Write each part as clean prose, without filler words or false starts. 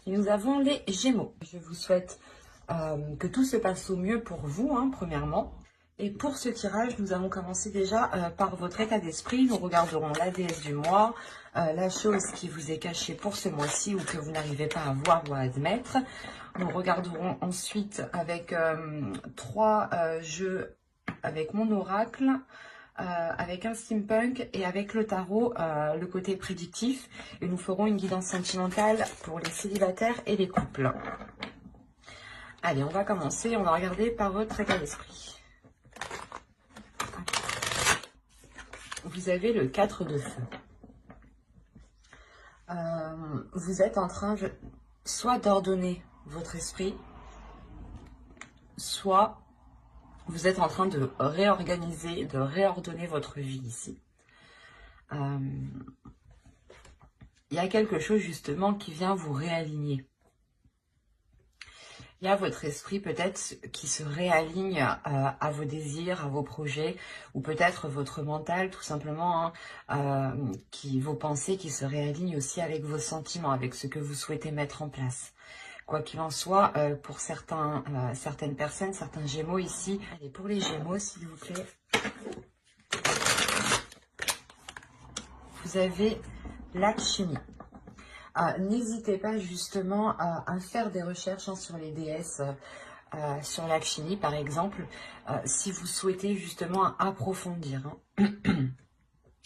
Et nous avons les Gémeaux. Je vous souhaite que tout se passe au mieux pour vous, premièrement. Et pour ce tirage, nous allons commencer déjà par votre état d'esprit. Nous regarderons la déesse du mois, la chose qui vous est cachée pour ce mois-ci ou que vous n'arrivez pas à voir ou à admettre. Nous regarderons ensuite avec 3 jeux avec mon oracle, avec un steampunk et avec le tarot, le côté prédictif. Et nous ferons une guidance sentimentale pour les célibataires et les couples. Allez, on va commencer. On va regarder par votre état d'esprit. Vous avez le 4 de feu. Vous êtes en train soit d'ordonner votre esprit, soit vous êtes en train de réorganiser, de réordonner votre vie ici. Il y a quelque chose justement qui vient vous réaligner. Il y a votre esprit peut-être qui se réaligne à vos désirs, à vos projets, ou peut-être votre mental tout simplement, vos pensées qui se réalignent aussi avec vos sentiments, avec ce que vous souhaitez mettre en place. Quoi qu'il en soit, pour certaines personnes, certains Gémeaux ici, allez, pour les Gémeaux s'il vous plaît, vous avez l'alchimie. N'hésitez pas justement à faire des recherches sur les déesses, sur l'alchimie par exemple, si vous souhaitez justement approfondir.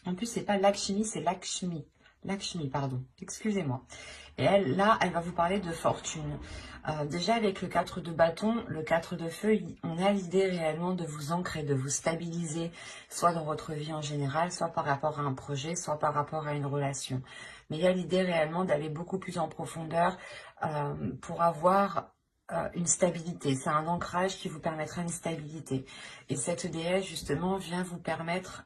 En plus, c'est pas l'alchimie, c'est l'Akshmi. Lakshmi, pardon, excusez-moi. Et elle, là, elle va vous parler de fortune. Déjà, avec le 4 de bâton, le 4 de feu, on a l'idée réellement de vous ancrer, de vous stabiliser, soit dans votre vie en général, soit par rapport à un projet, soit par rapport à une relation. Mais il y a l'idée réellement d'aller beaucoup plus en profondeur pour avoir une stabilité. C'est un ancrage qui vous permettra une stabilité. Et cette déesse, justement, vient vous permettre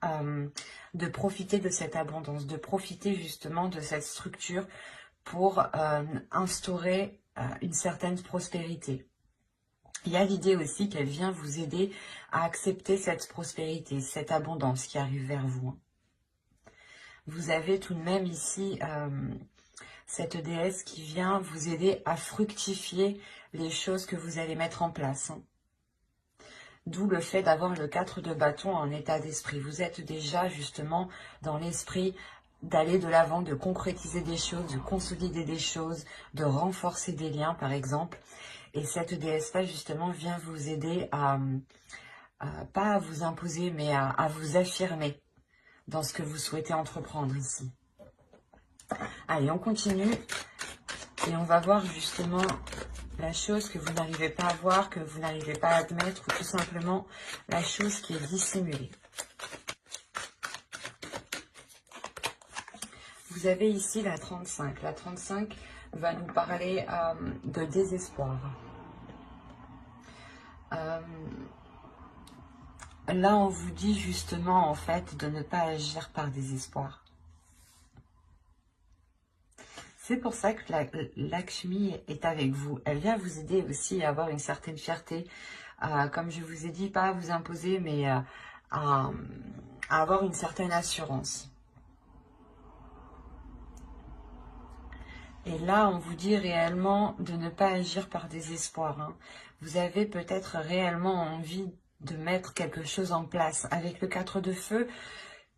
de profiter de cette abondance, de profiter justement de cette structure pour instaurer une certaine prospérité. Il y a l'idée aussi qu'elle vient vous aider à accepter cette prospérité, cette abondance qui arrive vers vous. Vous avez tout de même ici cette déesse qui vient vous aider à fructifier les choses que vous allez mettre en place. D'où le fait d'avoir le 4 de bâton en état d'esprit. Vous êtes déjà justement dans l'esprit d'aller de l'avant, de concrétiser des choses, de consolider des choses, de renforcer des liens par exemple. Et cette déesse-là justement vient vous aider pas à vous imposer, mais à vous affirmer dans ce que vous souhaitez entreprendre ici. Allez, on continue et on va voir justement la chose que vous n'arrivez pas à voir, que vous n'arrivez pas à admettre, ou tout simplement la chose qui est dissimulée. Vous avez ici la 35. La 35 va nous parler de désespoir. Là, on vous dit justement, en fait, de ne pas agir par désespoir. C'est pour ça que Lakshmi est avec vous. Elle vient vous aider aussi à avoir une certaine fierté. Comme je vous ai dit, pas à vous imposer, mais à avoir une certaine assurance. Et là, on vous dit réellement de ne pas agir par désespoir. Vous avez peut-être réellement envie de mettre quelque chose en place. Avec le 4 de feu,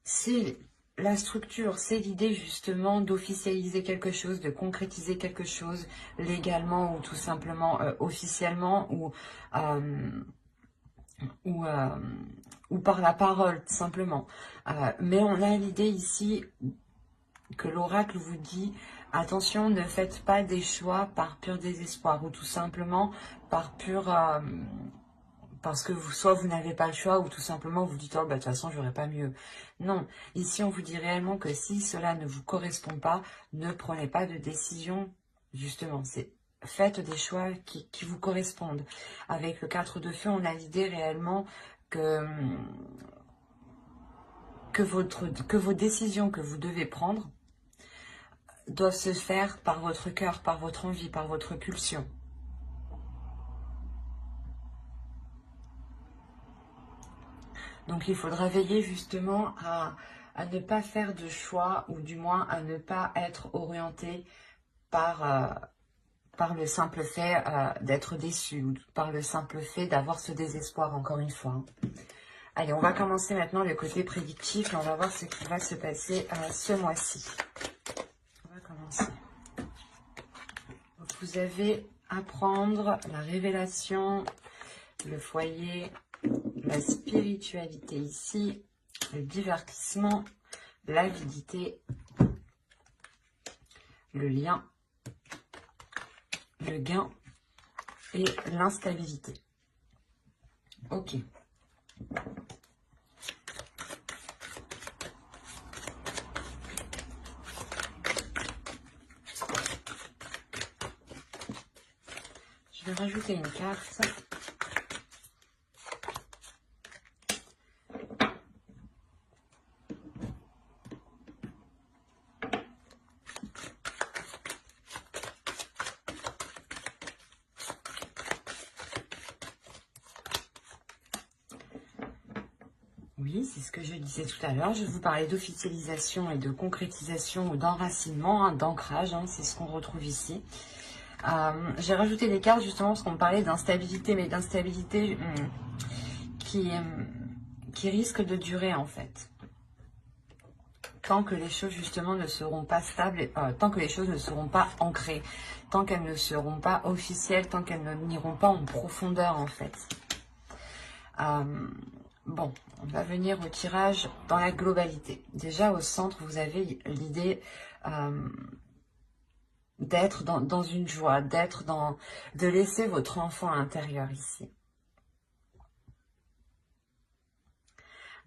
c'est la structure, c'est l'idée justement d'officialiser quelque chose, de concrétiser quelque chose légalement ou tout simplement officiellement ou par la parole, tout simplement. Mais on a l'idée ici que l'oracle vous dit, attention, ne faites pas des choix par pur désespoir ou tout simplement par pur... parce que soit vous n'avez pas le choix, ou tout simplement vous dites, oh, bah, de toute façon, j'aurais pas mieux. Non, ici, on vous dit réellement que si cela ne vous correspond pas, ne prenez pas de décision, justement. Faites des choix qui vous correspondent. Avec le 4 de feu, on a l'idée réellement que vos décisions que vous devez prendre doivent se faire par votre cœur, par votre envie, par votre pulsion. Donc, il faudra veiller justement à ne pas faire de choix, ou du moins à ne pas être orienté par par le simple fait d'être déçu, ou par le simple fait d'avoir ce désespoir, encore une fois. Allez, on va commencer maintenant le côté prédictif et on va voir ce qui va se passer ce mois-ci. On va commencer. Vous avez à prendre la révélation, le foyer, la spiritualité ici, le divertissement, l'avidité, le lien, le gain et l'instabilité. Ok. Je vais rajouter une carte. Oui, c'est ce que je disais tout à l'heure. Je vous parlais d'officialisation et de concrétisation ou d'enracinement, hein, d'ancrage. Hein, c'est ce qu'on retrouve ici. J'ai rajouté des cartes justement parce qu'on me parlait d'instabilité, mais d'instabilité qui risque de durer en fait. Tant que les choses justement ne seront pas stables, tant que les choses ne seront pas ancrées, tant qu'elles ne seront pas officielles, tant qu'elles n'iront pas en profondeur en fait. Bon, on va venir au tirage dans la globalité. Déjà au centre, vous avez l'idée d'être dans une joie, de laisser votre enfant intérieur ici.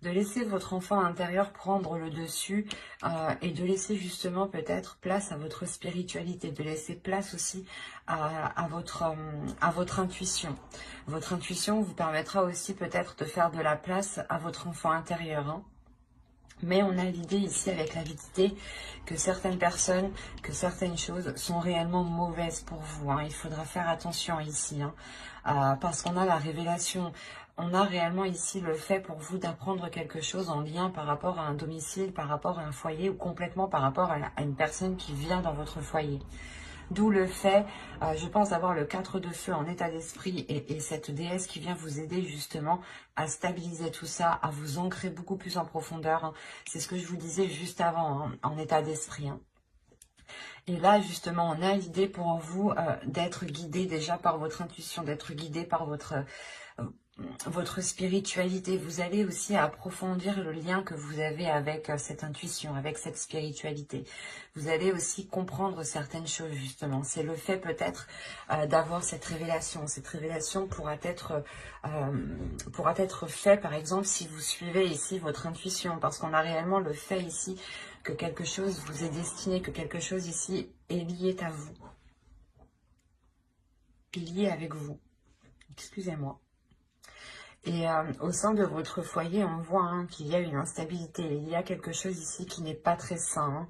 De laisser votre enfant intérieur prendre le dessus et de laisser justement peut-être place à votre spiritualité, de laisser place aussi à votre intuition. Votre intuition vous permettra aussi peut-être de faire de la place à votre enfant intérieur. Hein. Mais on a l'idée ici avec l'avidité que certaines personnes, que certaines choses sont réellement mauvaises pour vous. Hein. Il faudra faire attention ici, hein, parce qu'on a la révélation. On a réellement ici le fait pour vous d'apprendre quelque chose en lien par rapport à un domicile, par rapport à un foyer ou complètement par rapport à une personne qui vient dans votre foyer. D'où le fait, je pense, d'avoir le 4 de feu en état d'esprit et cette déesse qui vient vous aider justement à stabiliser tout ça, à vous ancrer beaucoup plus en profondeur. Hein. C'est ce que je vous disais juste avant, hein, en état d'esprit. Hein. Et là, justement, on a l'idée pour vous d'être guidé déjà par votre intuition, d'être guidé par votre spiritualité. Vous allez aussi approfondir le lien que vous avez avec cette intuition, avec cette spiritualité. Vous allez aussi comprendre certaines choses, justement. C'est le fait peut-être d'avoir cette révélation. Cette révélation pourra être fait, par exemple, si vous suivez ici votre intuition, parce qu'on a réellement le fait ici que quelque chose vous est destiné, que quelque chose ici est lié à vous, lié avec vous. Excusez-moi. Et au sein de votre foyer, on voit hein, qu'il y a une instabilité. Il y a quelque chose ici qui n'est pas très sain.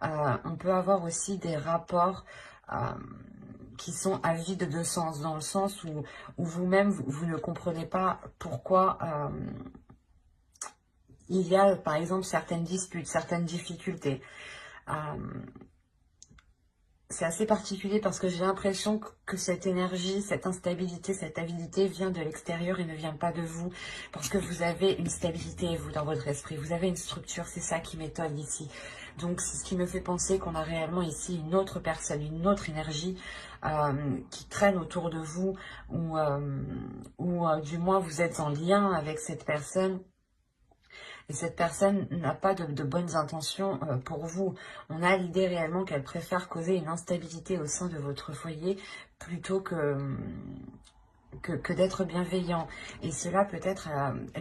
Hein. On peut avoir aussi des rapports qui sont à vide de sens, dans le sens où vous-même, vous ne comprenez pas pourquoi il y a, par exemple, certaines disputes, certaines difficultés. C'est assez particulier parce que j'ai l'impression que cette énergie, cette instabilité, cette avidité vient de l'extérieur et ne vient pas de vous. Parce que vous avez une stabilité, vous, dans votre esprit. Vous avez une structure, c'est ça qui m'étonne ici. Donc, c'est ce qui me fait penser qu'on a réellement ici une autre personne, une autre énergie qui traîne autour de vous. Ou du moins, vous êtes en lien avec cette personne. Et cette personne n'a pas de bonnes intentions pour vous. On a l'idée réellement qu'elle préfère causer une instabilité au sein de votre foyer plutôt que d'être bienveillant. Et cela peut être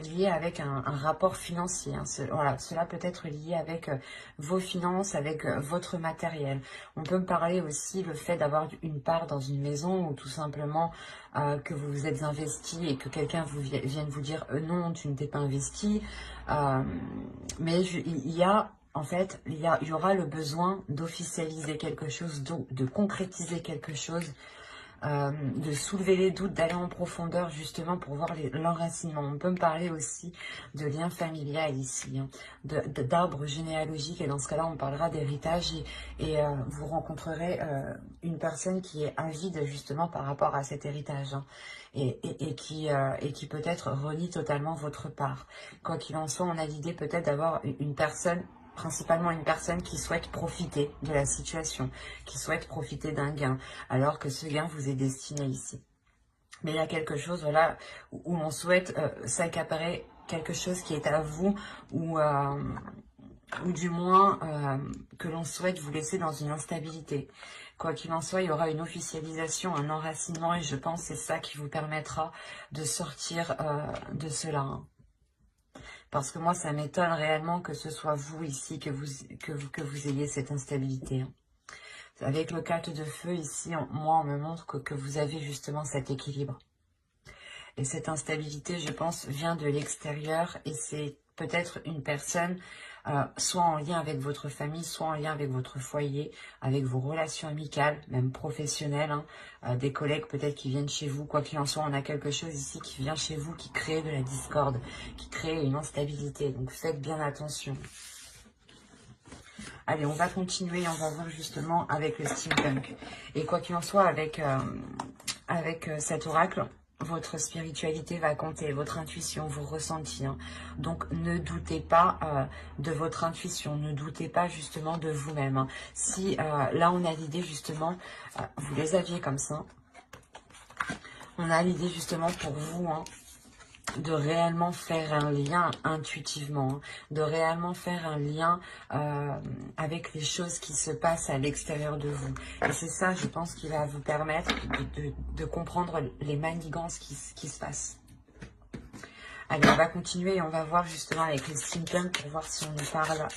lié avec un rapport financier. Hein. Voilà, cela peut être lié avec vos finances, avec votre matériel. On peut me parler aussi le fait d'avoir une part dans une maison ou tout simplement que vous vous êtes investi et que quelqu'un vienne vous dire non, tu ne t'es pas investi. Mais il y a... En fait, il y aura le besoin d'officialiser quelque chose, de concrétiser quelque chose de soulever les doutes, d'aller en profondeur justement pour voir l'enracinement. On peut me parler aussi de lien familial ici, hein, d'arbre généalogique, et dans ce cas-là, on parlera d'héritage, et vous rencontrerez une personne qui est avide justement par rapport à cet héritage, hein, et qui peut-être renie totalement votre part. Quoi qu'il en soit, on a l'idée peut-être d'avoir une personne, principalement une personne qui souhaite profiter de la situation, qui souhaite profiter d'un gain, alors que ce gain vous est destiné ici. Mais il y a quelque chose, voilà, où on souhaite s'accaparer quelque chose qui est à vous, ou du moins que l'on souhaite vous laisser dans une instabilité. Quoi qu'il en soit, il y aura une officialisation, un enracinement, et je pense que c'est ça qui vous permettra de sortir de cela, hein. Parce que moi, ça m'étonne réellement que ce soit vous ici, que vous ayez cette instabilité, hein. Avec le 4 de feu ici, moi, on me montre que vous avez justement cet équilibre. Et cette instabilité, je pense, vient de l'extérieur, et c'est peut-être une personne, soit en lien avec votre famille, soit en lien avec votre foyer, avec vos relations amicales, même professionnelles, hein, des collègues peut-être qui viennent chez vous. Quoi qu'il en soit, on a quelque chose ici qui vient chez vous, qui crée de la discorde, qui crée une instabilité. Donc faites bien attention. Allez, on va continuer, on va voir justement avec le steampunk. Et quoi qu'il en soit, avec cet oracle, votre spiritualité va compter, votre intuition, vos ressentis, hein. Donc, ne doutez pas de votre intuition, ne doutez pas justement de vous-même, hein. Si là, on a l'idée justement, vous les aviez comme ça, on a l'idée justement pour vous, hein, de réellement faire un lien intuitivement, hein, de réellement faire un lien avec les choses qui se passent à l'extérieur de vous. Et c'est ça, je pense, qui va vous permettre de comprendre les manigances qui se passent. Allez, on va continuer et on va voir justement avec les steampunk pour voir si on nous parle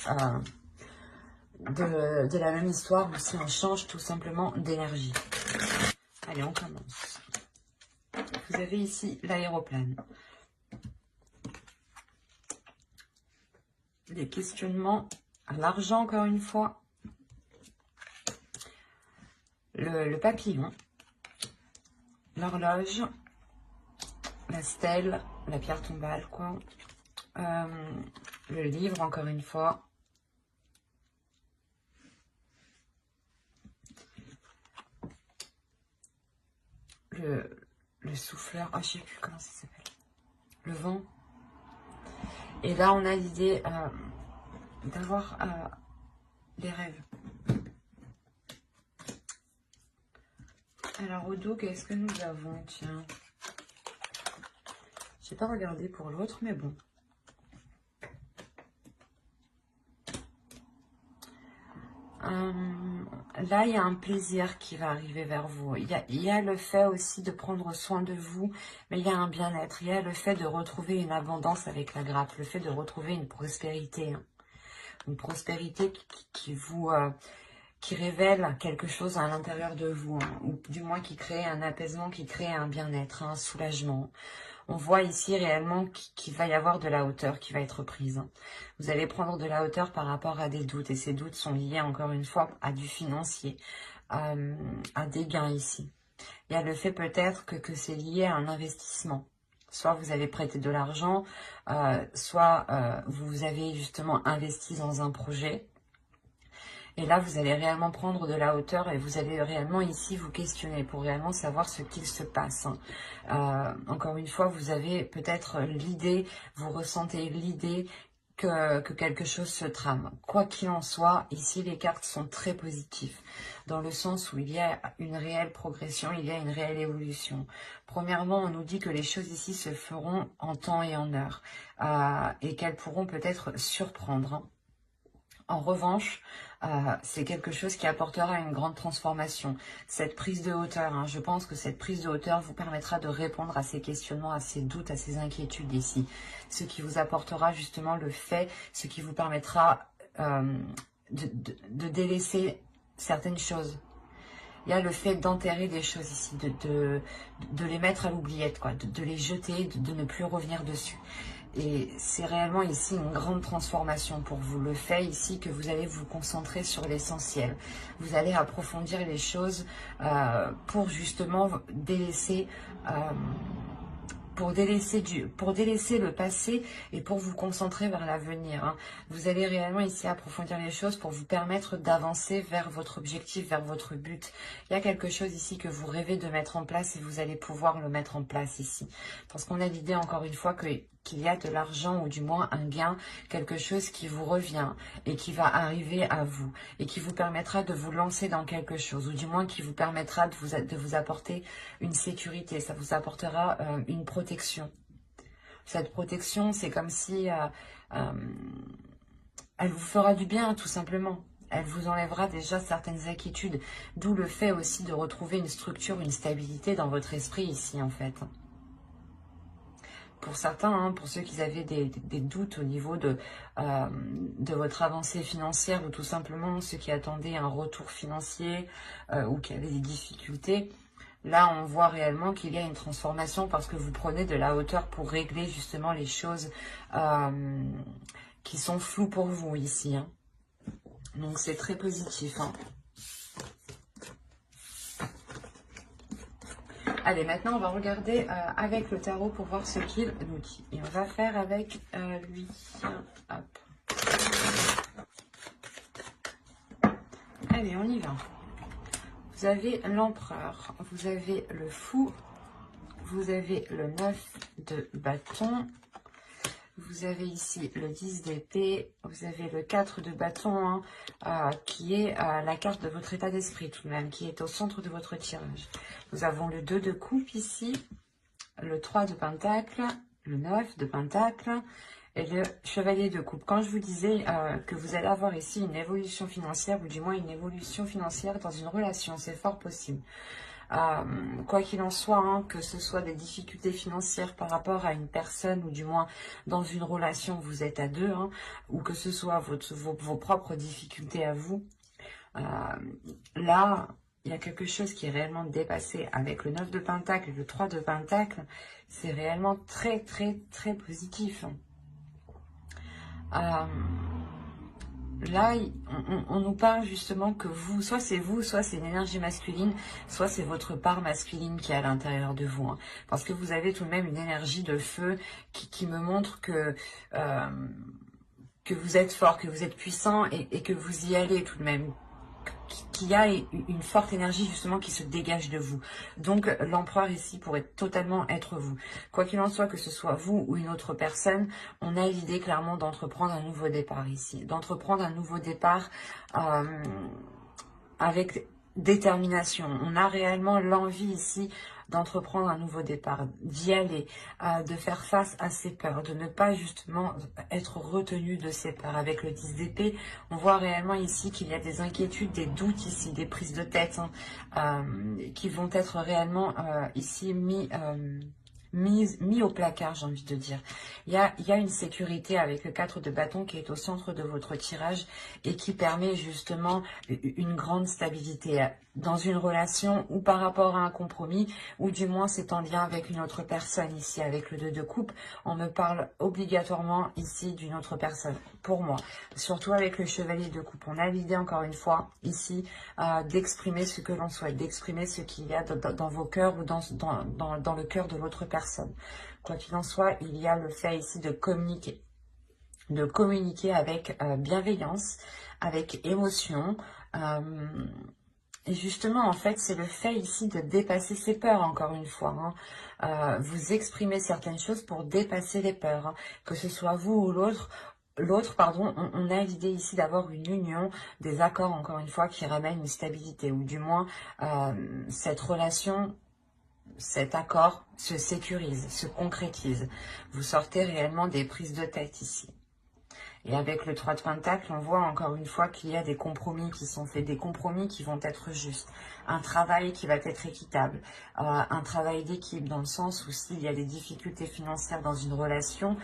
de la même histoire ou si on change tout simplement d'énergie. Allez, on commence. Vous avez ici l'aéroplane. Les questionnements, l'argent encore une fois, le papillon, l'horloge, la stèle, la pierre tombale, quoi, le livre encore une fois, le souffleur, oh, je sais plus comment ça s'appelle, le vent. Et là, on a l'idée d'avoir des rêves. Alors, au dos, qu'est-ce que nous avons? Tiens. Je n'ai pas regardé pour l'autre, mais bon. Là, il y a un plaisir qui va arriver vers vous. Il y a le fait aussi de prendre soin de vous, mais il y a un bien-être. Il y a le fait de retrouver une abondance avec la grappe, le fait de retrouver une prospérité. Hein. Une prospérité qui révèle quelque chose à l'intérieur de vous, hein, ou du moins qui crée un apaisement, qui crée un bien-être, un soulagement. On voit ici réellement qu'il va y avoir de la hauteur qui va être prise. Vous allez prendre de la hauteur par rapport à des doutes. Et ces doutes sont liés, encore une fois, à du financier, à des gains ici. Il y a le fait peut-être que c'est lié à un investissement. Soit vous avez prêté de l'argent, soit vous avez justement investi dans un projet. Et là, vous allez réellement prendre de la hauteur et vous allez réellement ici vous questionner pour réellement savoir ce qu'il se passe. Encore une fois, vous avez peut-être l'idée, vous ressentez l'idée que quelque chose se trame. Quoi qu'il en soit, ici, les cartes sont très positives, dans le sens où il y a une réelle progression, il y a une réelle évolution. Premièrement, on nous dit que les choses ici se feront en temps et en heure, et qu'elles pourront peut-être surprendre, hein. En revanche, c'est quelque chose qui apportera une grande transformation. Cette prise de hauteur, hein, je pense que cette prise de hauteur vous permettra de répondre à ces questionnements, à ces doutes, à ces inquiétudes ici. Ce qui vous apportera justement le fait, ce qui vous permettra de délaisser certaines choses. Il y a le fait d'enterrer des choses ici, de les mettre à l'oubliette, quoi, de les jeter, de ne plus revenir dessus. Et c'est réellement ici une grande transformation pour vous. Le fait ici que vous allez vous concentrer sur l'essentiel. Vous allez approfondir les choses pour justement délaisser... pour délaisser le passé et pour vous concentrer vers l'avenir. Hein. Vous allez réellement ici approfondir les choses pour vous permettre d'avancer vers votre objectif, vers votre but. Il y a quelque chose ici que vous rêvez de mettre en place et vous allez pouvoir le mettre en place ici. Parce qu'on a l'idée encore une fois qu'il y a de l'argent ou du moins un gain, quelque chose qui vous revient et qui va arriver à vous et qui vous permettra de vous lancer dans quelque chose ou du moins qui vous permettra de vous apporter une sécurité, ça vous apportera une protection. Cette protection, c'est comme si elle vous fera du bien tout simplement. Elle vous enlèvera déjà certaines inquiétudes, d'où le fait aussi de retrouver une structure, une stabilité dans votre esprit ici en fait. Pour certains, hein, pour ceux qui avaient des doutes au niveau de votre avancée financière ou tout simplement ceux qui attendaient un retour financier ou qui avaient des difficultés, là on voit réellement qu'il y a une transformation parce que vous prenez de la hauteur pour régler justement les choses qui sont floues pour vous ici. Hein. Donc c'est très positif. Hein. Allez, maintenant, on va regarder avec le tarot pour voir ce qu'il nous dit. Et on va faire avec lui. Hop. Allez, on y va. Vous avez l'empereur, vous avez le fou, vous avez le 9 de bâton, vous avez ici le 10 d'épée, vous avez le 4 de bâton, hein, qui est la carte de votre état d'esprit tout de même, qui est au centre de votre tirage. Nous avons le 2 de coupe ici, le 3 de pentacle, le 9 de pentacle et le chevalier de coupe. Quand je vous disais que vous allez avoir ici une évolution financière, ou du moins une évolution financière dans une relation, c'est fort possible. Quoi qu'il en soit, hein, que ce soit des difficultés financières par rapport à une personne ou du moins dans une relation, vous êtes à deux, hein, ou que ce soit vos propres difficultés à vous, là, il y a quelque chose qui est réellement dépassé avec le 9 de pentacle et le 3 de pentacle. C'est réellement très, très, très positif. Là, on nous parle justement que vous, soit c'est une énergie masculine, soit c'est votre part masculine qui est à l'intérieur de vous. Hein. Parce que vous avez tout de même une énergie de feu qui me montre que vous êtes fort, que vous êtes puissant et que vous y allez tout de même. Qu'il y a une forte énergie justement qui se dégage de vous. Donc l'empereur ici pourrait totalement être vous. Quoi qu'il en soit, que ce soit vous ou une autre personne, on a l'idée clairement d'entreprendre un nouveau départ ici. D'entreprendre un nouveau départ avec détermination. On a réellement l'envie ici d'entreprendre un nouveau départ, d'y aller, de faire face à ses peurs, de ne pas justement être retenu de ses peurs. Avec le 10 d'épée, on voit réellement ici qu'il y a des inquiétudes, des doutes ici, des prises de tête hein, qui vont être réellement ici mis au placard, j'ai envie de dire. Il y a une sécurité avec le 4 de bâton qui est au centre de votre tirage et qui permet justement une grande stabilité dans une relation ou par rapport à un compromis, ou du moins c'est en lien avec une autre personne. Ici, avec le 2 de coupe, on me parle obligatoirement ici d'une autre personne, pour moi. Surtout avec le chevalier de coupe, on a l'idée encore une fois ici d'exprimer ce que l'on souhaite, d'exprimer ce qu'il y a dans vos cœurs ou dans le cœur de l'autre personne. Quoi qu'il en soit, il y a le fait ici de communiquer avec bienveillance, avec émotion, et justement, en fait, c'est le fait ici de dépasser ses peurs, encore une fois. Hein. Vous exprimez certaines choses pour dépasser les peurs. Hein. Que ce soit vous ou l'autre, on a l'idée ici d'avoir une union, des accords, encore une fois, qui ramènent une stabilité. Ou du moins, cette relation, cet accord se sécurise, se concrétise. Vous sortez réellement des prises de tête ici. Et avec le 3 de Pentacle, on voit encore une fois qu'il y a des compromis qui sont faits, des compromis qui vont être justes, un travail qui va être équitable, un travail d'équipe dans le sens où s'il y a des difficultés financières dans une relation,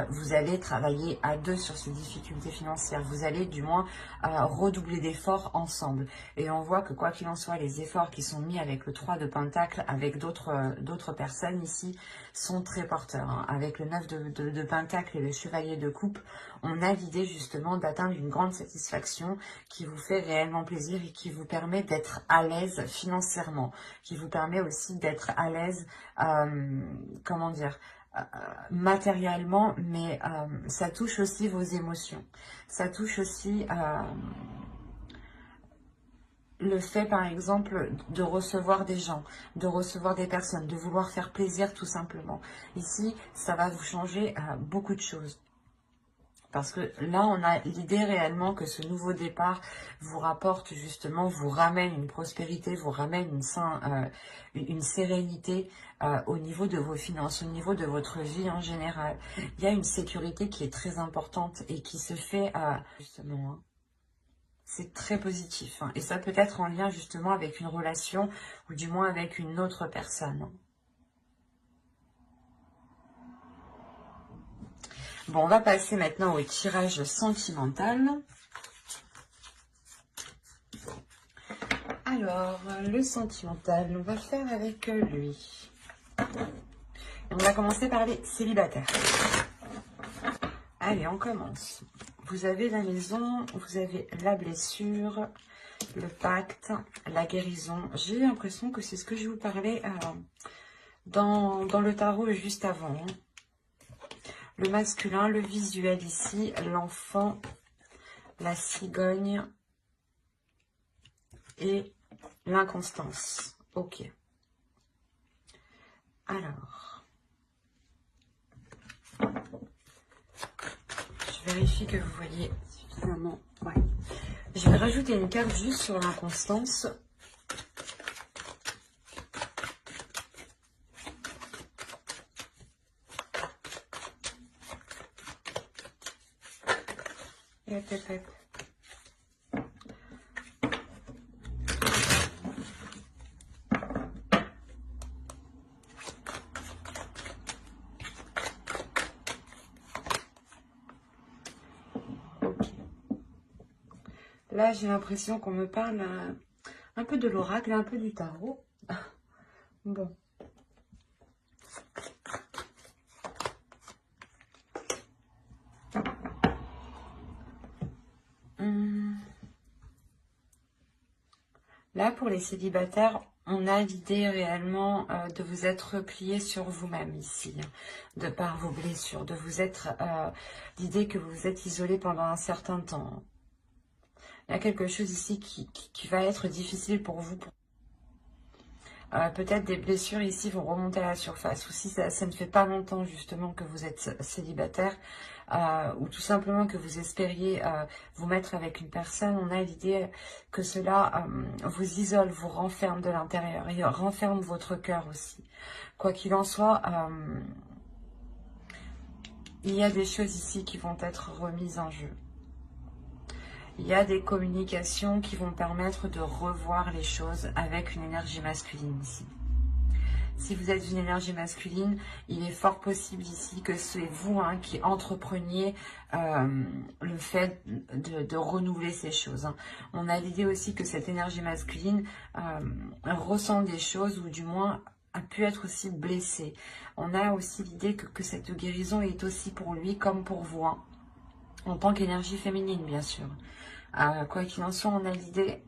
vous allez travailler à deux sur ces difficultés financières. Vous allez du moins redoubler d'efforts ensemble. Et on voit que quoi qu'il en soit, les efforts qui sont mis avec le 3 de Pentacle, avec d'autres personnes ici, sont très porteurs. Hein. Avec le 9 de Pentacle et le Chevalier de Coupe, on a l'idée justement d'atteindre une grande satisfaction qui vous fait réellement plaisir et qui vous permet d'être à l'aise financièrement, qui vous permet aussi d'être à l'aise, comment dire, matériellement, mais ça touche aussi vos émotions. Ça touche aussi le fait, par exemple, de recevoir des gens, de recevoir des personnes, de vouloir faire plaisir tout simplement. Ici, ça va vous changer beaucoup de choses. Parce que là, on a l'idée réellement que ce nouveau départ vous rapporte justement, vous ramène une prospérité, vous ramène une sérénité au niveau de vos finances, au niveau de votre vie en général. Il y a une sécurité qui est très importante et qui se fait justement... Hein, c'est très positif. Hein, et ça peut être en lien justement avec une relation ou du moins avec une autre personne. Bon, on va passer maintenant au tirage sentimental. Alors, le sentimental, on va faire avec lui. Et on va commencer par les célibataires. Allez, on commence. Vous avez la maison, vous avez la blessure, le pacte, la guérison. J'ai l'impression que c'est ce que je vous parlais dans le tarot juste avant. Hein. Le masculin, le visuel ici, l'enfant, la cigogne et l'inconstance. Ok. Alors, je vérifie que vous voyez suffisamment. Ouais. Je vais rajouter une carte juste sur l'inconstance. Là, j'ai l'impression qu'on me parle un peu de l'oracle, un peu du tarot. Bon. Là, pour les célibataires, on a l'idée réellement de vous être replié sur vous-même ici, de par vos blessures, de vous être l'idée que vous vous êtes isolé pendant un certain temps. Il y a quelque chose ici qui va être difficile pour vous. Peut-être des blessures ici vont remonter à la surface. Ou si ça ne fait pas longtemps justement que vous êtes célibataire, ou tout simplement que vous espériez vous mettre avec une personne, on a l'idée que cela vous isole, vous renferme de l'intérieur et renferme votre cœur aussi. Quoi qu'il en soit, il y a des choses ici qui vont être remises en jeu. Il y a des communications qui vont permettre de revoir les choses avec une énergie masculine ici. Si vous êtes une énergie masculine, il est fort possible ici que c'est vous qui entrepreniez le fait de renouveler ces choses. Hein. On a l'idée aussi que cette énergie masculine ressent des choses ou du moins a pu être aussi blessée. On a aussi l'idée que cette guérison est aussi pour lui comme pour vous, hein, en tant qu'énergie féminine bien sûr. Quoi qu'il en soit, on a l'idée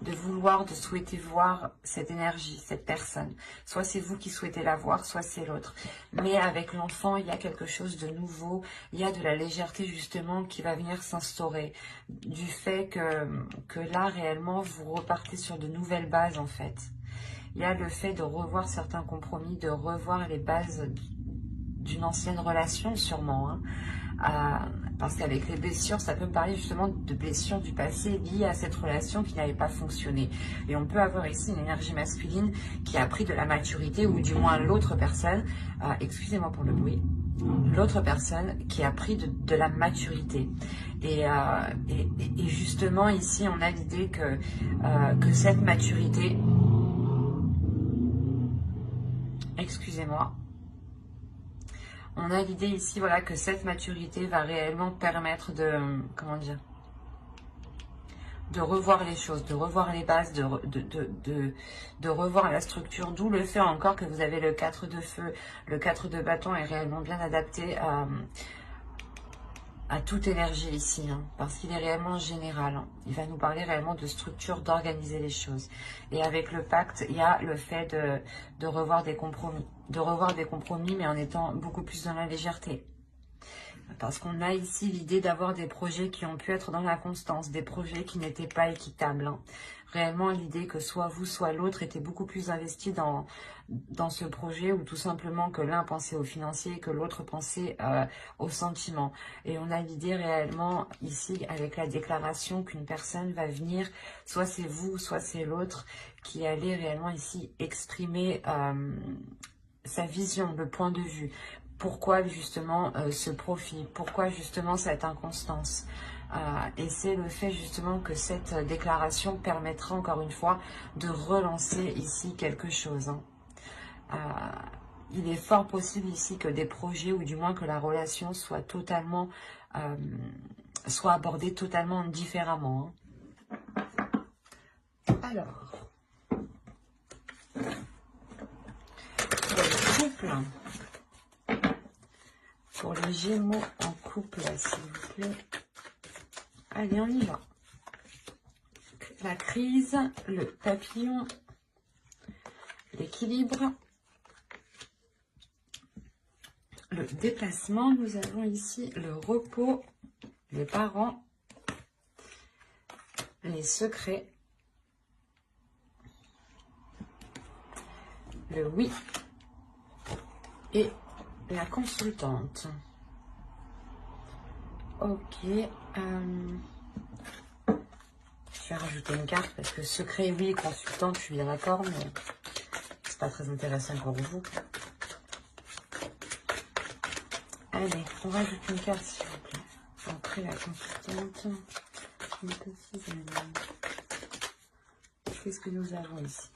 de vouloir, de souhaiter voir cette énergie, cette personne. Soit c'est vous qui souhaitez la voir, soit c'est l'autre. Mais avec l'enfant, il y a quelque chose de nouveau. Il y a de la légèreté justement qui va venir s'instaurer. Du fait que là, réellement, vous repartez sur de nouvelles bases en fait. Il y a le fait de revoir certains compromis, de revoir les bases d'une ancienne relation sûrement. Hein. Parce qu'avec les blessures, ça peut me parler justement de blessures du passé liées à cette relation qui n'avait pas fonctionné. Et on peut avoir ici une énergie masculine qui a pris de la maturité, ou du moins l'autre personne, excusez-moi pour le bruit, l'autre personne qui a pris de la maturité. Et justement, ici, on a l'idée que cette maturité... Excusez-moi. On a l'idée ici, voilà, que cette maturité va réellement permettre de... Comment dire, de revoir les choses, de revoir les bases, de revoir la structure, d'où le fait encore que vous avez le 4 de feu. Le 4 de bâton est réellement bien adapté à toute énergie ici, hein, parce qu'il est réellement général. Hein. Il va nous parler réellement de structure, d'organiser les choses. Et avec le pacte, il y a le fait de revoir des compromis. De revoir des compromis, mais en étant beaucoup plus dans la légèreté. Parce qu'on a ici l'idée d'avoir des projets qui ont pu être dans la constance, des projets qui n'étaient pas équitables. Hein. Réellement l'idée que soit vous, soit l'autre était beaucoup plus investi dans ce projet, ou tout simplement que l'un pensait au financier et que l'autre pensait au sentiment. Et on a l'idée réellement ici avec la déclaration qu'une personne va venir, soit c'est vous, soit c'est l'autre, qui allait réellement ici exprimer sa vision, le point de vue. Pourquoi justement ce profil? Pourquoi justement cette inconstance? Et c'est le fait justement que cette déclaration permettra encore une fois de relancer ici quelque chose. Hein. Il est fort possible ici que des projets, ou du moins que la relation soit totalement, soit abordée totalement différemment. Hein. Alors, couple. Pour les Gémeaux en couple, s'il vous plaît. Allez, on y va. La crise, le papillon, l'équilibre, le déplacement. Nous avons ici le repos, les parents, les secrets, le oui et la consultante. Ok. Je vais rajouter une carte parce que secret, oui, consultante, je suis bien d'accord, mais c'est pas très intéressant pour vous. Allez, on rajoute une carte, s'il vous plaît. Après la consultante, une petite amie. Qu'est-ce que nous avons ici?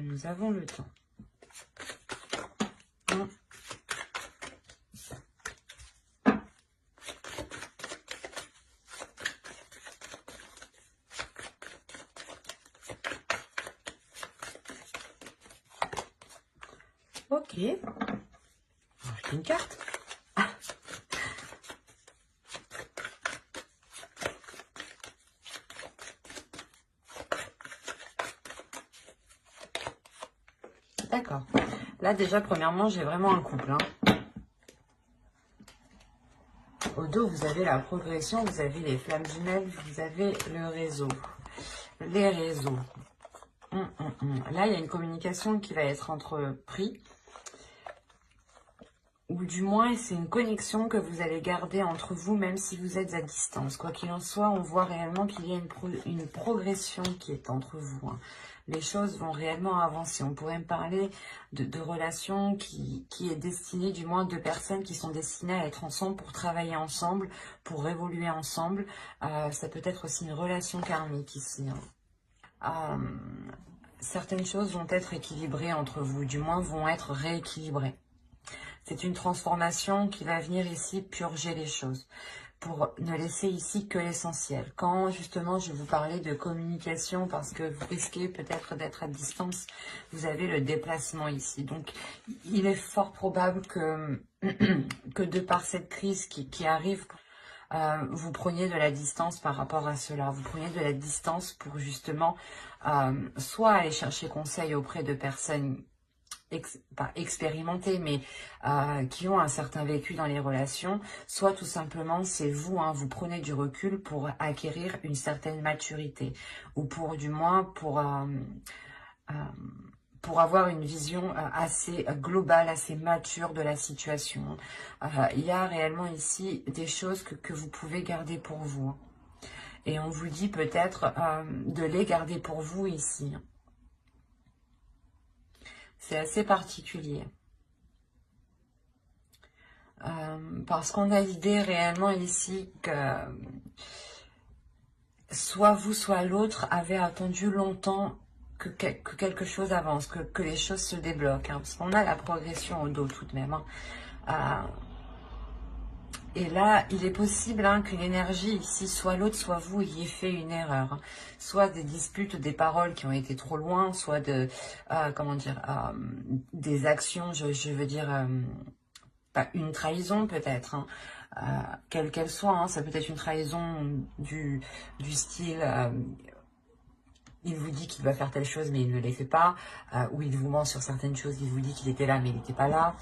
Nous avons le temps. Ok. Rajoute une carte. D'accord. Là, déjà, premièrement, j'ai vraiment un couple. Hein. Au dos, vous avez la progression, vous avez les flammes jumelles, vous avez le réseau. Les réseaux. Là, il y a une communication qui va être entreprise. Ou du moins, c'est une connexion que vous allez garder entre vous, même si vous êtes à distance. Quoi qu'il en soit, on voit réellement qu'il y a une progression qui est entre vous. Hein. Les choses vont réellement avancer. On pourrait me parler de relations qui est destinée, du moins, de personnes qui sont destinées à être ensemble pour travailler ensemble, pour évoluer ensemble. Ça peut être aussi une relation karmique ici. Hein. Certaines choses vont être équilibrées entre vous, du moins vont être rééquilibrées. C'est une transformation qui va venir ici purger les choses, pour ne laisser ici que l'essentiel. Quand justement je vous parlais de communication, parce que vous risquez peut-être d'être à distance, vous avez le déplacement ici. Donc il est fort probable que de par cette crise qui arrive, vous preniez de la distance par rapport à cela. Vous preniez de la distance pour justement soit aller chercher conseil auprès de personnes pas expérimentés, mais qui ont un certain vécu dans les relations, soit tout simplement c'est vous, hein, vous prenez du recul pour acquérir une certaine maturité, ou pour du moins pour avoir une vision assez globale, assez mature de la situation. Il y a réellement ici des choses que vous pouvez garder pour vous. Hein. Et on vous dit peut-être de les garder pour vous ici. C'est assez particulier. Parce qu'on a l'idée réellement ici que soit vous, soit l'autre avait attendu longtemps que quelque chose avance, que les choses se débloquent. Hein, parce qu'on a la progression au dos tout de même. Hein. Et là, il est possible que l'énergie ici, soit l'autre, soit vous, ayez fait une erreur. Hein. Soit des disputes, des paroles qui ont été trop loin, soit de, comment dire, des actions, je veux dire, une trahison peut-être, hein, quelle qu'elle soit. Hein, ça peut être une trahison du style... il vous dit qu'il va faire telle chose, mais il ne les fait pas. Ou il vous ment sur certaines choses, il vous dit qu'il était là, mais il n'était pas là.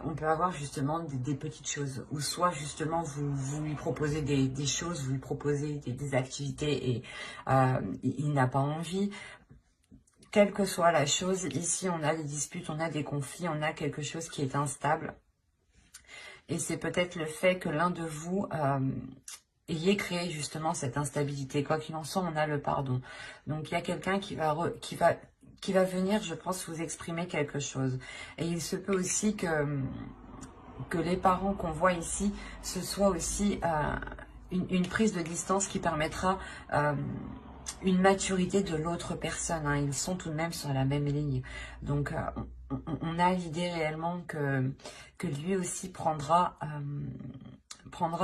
On peut avoir justement des petites choses. Ou soit justement, vous lui proposez des choses, vous lui proposez des activités et il n'a pas envie. Quelle que soit la chose, ici on a des disputes, on a des conflits, on a quelque chose qui est instable. Et c'est peut-être le fait que l'un de vous ayez créé justement cette instabilité. Quoi qu'il en soit, on a le pardon. Donc il y a quelqu'un qui va venir, je pense, vous exprimer quelque chose. Et il se peut aussi que les parents qu'on voit ici, ce soit aussi une prise de distance qui permettra une maturité de l'autre personne. Hein. Ils sont tout de même sur la même ligne. Donc, on a l'idée réellement que lui aussi prendra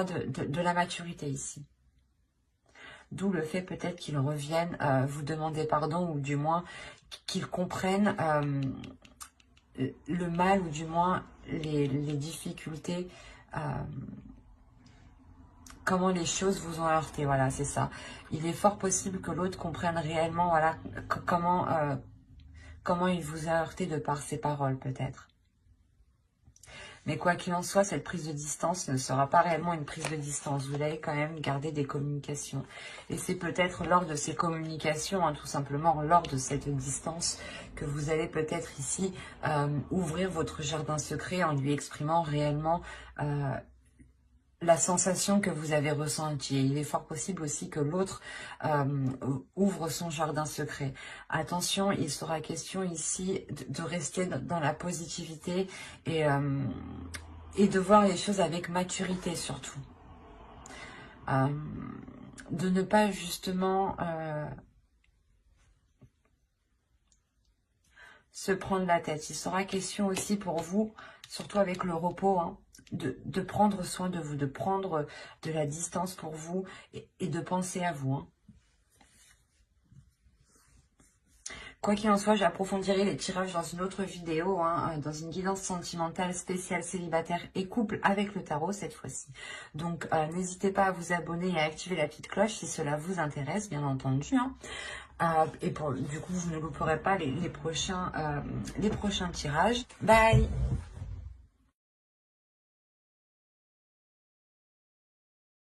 de la maturité ici. D'où le fait peut-être qu'il revienne vous demander pardon, ou du moins qu'il comprenne le mal, ou du moins les difficultés, comment les choses vous ont heurté. Voilà, c'est ça. Il est fort possible que l'autre comprenne réellement, voilà, comment il vous a heurté de par ses paroles, peut-être. Mais quoi qu'il en soit, cette prise de distance ne sera pas réellement une prise de distance. Vous allez quand même garder des communications. Et c'est peut-être lors de ces communications, tout simplement lors de cette distance, que vous allez peut-être ici ouvrir votre jardin secret en lui exprimant réellement la sensation que vous avez ressentie. Et il est fort possible aussi que l'autre ouvre son jardin secret. Attention, il sera question ici de rester dans la positivité et de voir les choses avec maturité surtout. De ne pas justement se prendre la tête. Il sera question aussi pour vous, surtout avec le repos, de prendre soin de vous, de prendre de la distance pour vous et de penser à vous. Quoi qu'il en soit, j'approfondirai les tirages dans une autre vidéo, dans une guidance sentimentale spéciale célibataire et couple avec le tarot cette fois-ci. Donc, n'hésitez pas à vous abonner et à activer la petite cloche si cela vous intéresse, bien entendu. Et du coup, vous ne louperez pas les prochains tirages. Bye!